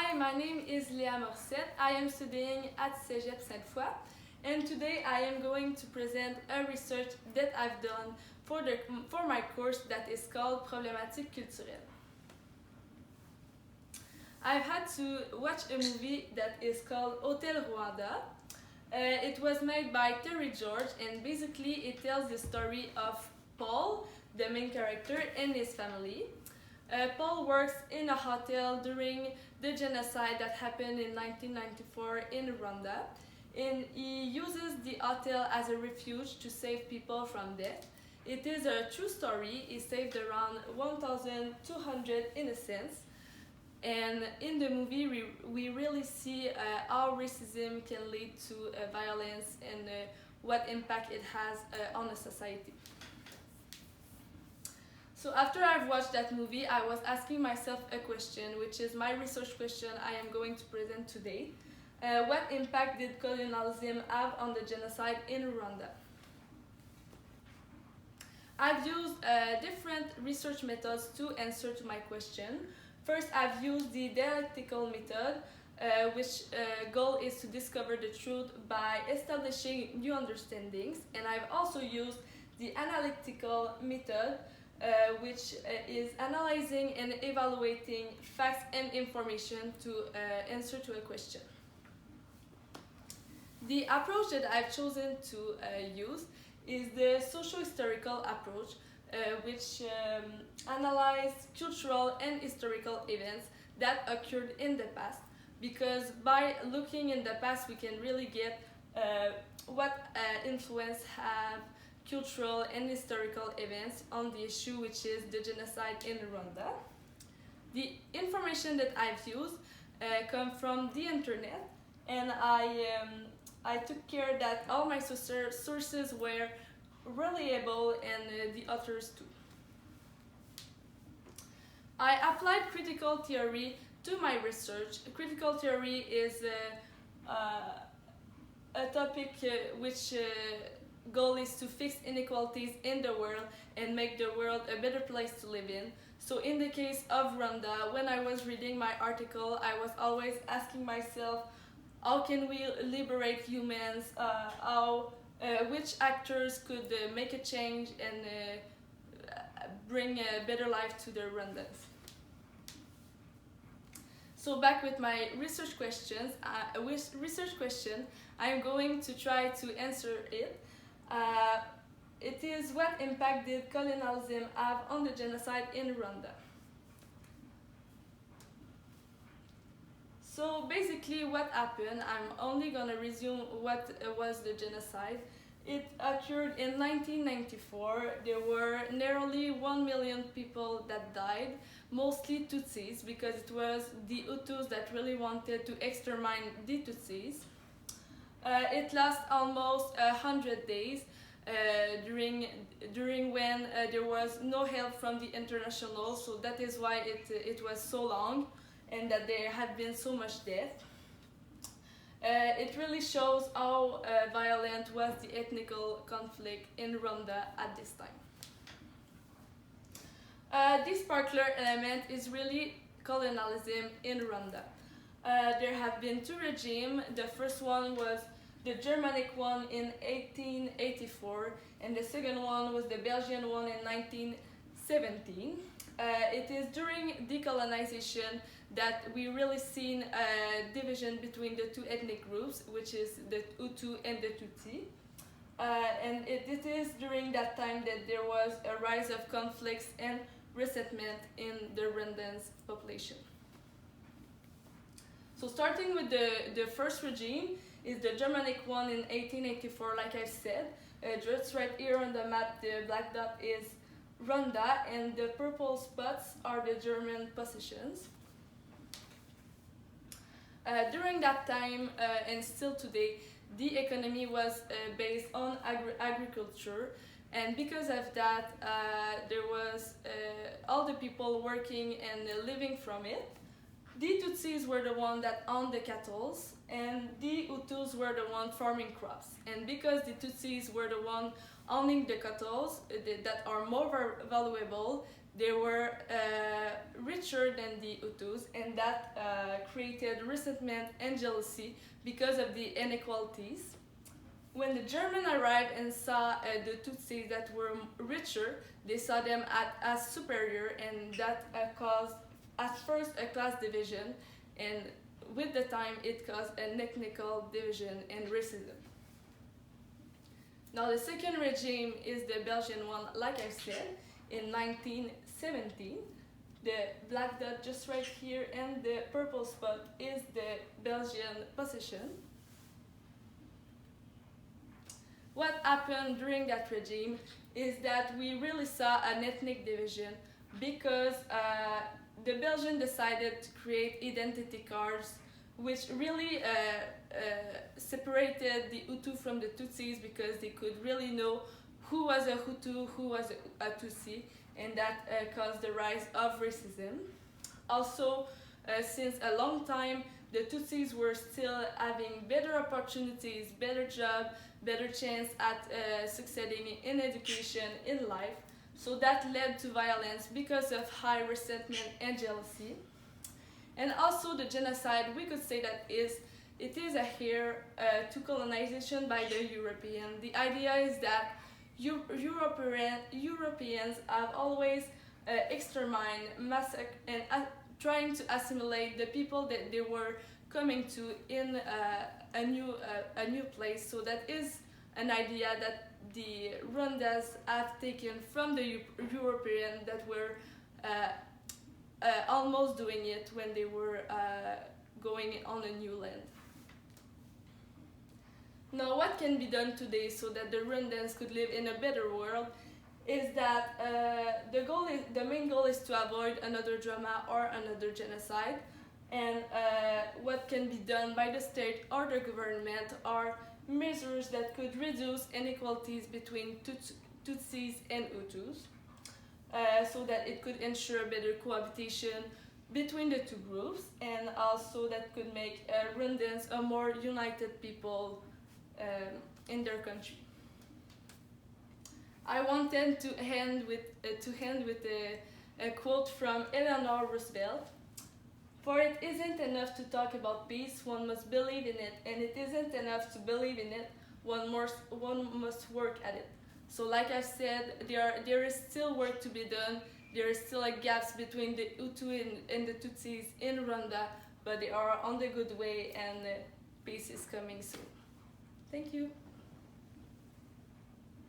Hi, my name is Morissette. I am studying at Cégep Sainte-Foy, and today I am going to present a research that I've done for my course that is called Problématique culturelle. I've had to watch a movie that is called Hotel Rwanda. It was made by Terry George, and basically it tells the story of Paul, the main character, and his family. Paul works in a hotel during the genocide that happened in 1994 in Rwanda, and he uses the hotel as a refuge to save people from death. It is a true story. He saved around 1,200 innocents, and in the movie we really see how racism can lead to violence and what impact it has on a society. So after I've watched that movie, I was asking myself a question, which is my research question I am going to present today. What impact did colonialism have on the genocide in Rwanda? I've used different research methods to answer to my question. First, I've used the dialectical method, which goal is to discover the truth by establishing new understandings. And I've also used the analytical method, which is analyzing and evaluating facts and information to answer to a question. The approach that I've chosen to use is the socio-historical approach, which analyzes cultural and historical events that occurred in the past, because by looking in the past we can really get what influence have cultural and historical events on the issue, which is the genocide in Rwanda. The information that I've used come from the internet, and I took care that all my sources were reliable and the authors too. I applied critical theory to my research. Critical theory is a topic which goal is to fix inequalities in the world and make the world a better place to live in. So in the case of Rwanda, when I was reading my article, I was always asking myself, how can we liberate humans? Which actors could make a change and bring a better life to the Rwandans? So back with my research questions. I am going to try to answer it. It is what impact did colonialism have on the genocide in Rwanda? So basically what happened, I'm only going to resume what was the genocide. It occurred in 1994. There were nearly 1 million people that died, mostly Tutsis, because it was the Hutus that really wanted to exterminate the Tutsis. It lasted almost 100 days. During when there was no help from the international, so that is why it was so long and that there had been so much death. It really shows how violent was the ethnical conflict in Rwanda at this time. This particular element is really colonialism in Rwanda. There have been two regimes. The first one was the Germanic one in 1884, and the second one was the Belgian one in 1917. It is during decolonization that we really seen a division between the two ethnic groups, which is the Hutu and the Tutsi. And it is during that time that there was a rise of conflicts and resentment in the Rwandan population. So starting with the first regime is the Germanic one in 1884, like I said. Just right here on the map, the black dot is Rwanda, and the purple spots are the German possessions. During that time, and still today, the economy was based on agriculture, and because of that, there was all the people working and living from it. The Tutsis were the ones that owned the cattle, and the Hutus were the ones farming crops. And because the Tutsis were the ones owning the cattle that are more valuable, they were richer than the Hutus, and that created resentment and jealousy because of the inequalities. When the Germans arrived and saw the Tutsis that were richer, they saw them as superior, and that caused at first a class division, and with the time it caused an ethnical division and racism. Now the second regime is the Belgian one, like I said, in 1917. The black dot just right here and the purple spot is the Belgian possession. What happened during that regime is that we really saw an ethnic division because the Belgians decided to create identity cards which really separated the Hutu from the Tutsis because they could really know who was a Hutu, who was a Tutsi, and that caused the rise of racism. Also, since a long time, the Tutsis were still having better opportunities, better job, better chance at succeeding in education, in life. So that led to violence because of high resentment and jealousy. And also the genocide, we could say that it is a heir to colonization by the European. The idea is that Europeans have always exterminated, massacred, and trying to assimilate the people that they were coming to in a new place. So that is an idea that the Rwandans have taken from the European that were almost doing it when they were going on a new land. Now, what can be done today so that the Rwandans could live in a better world is that the main goal is to avoid another drama or another genocide. And what can be done by the state or the government are measures that could reduce inequalities between Tutsis and Hutus, so that it could ensure better cohabitation between the two groups, and also that could make Rwandans a more united people in their country. I wanted to end with a quote from Eleanor Roosevelt. For it isn't enough to talk about peace, one must believe in it, and it isn't enough to believe in it, one must work at it. So like I said, there is still work to be done. There is still gaps between the Hutu and the Tutsis in Rwanda, but they are on the good way and peace is coming soon. Thank you.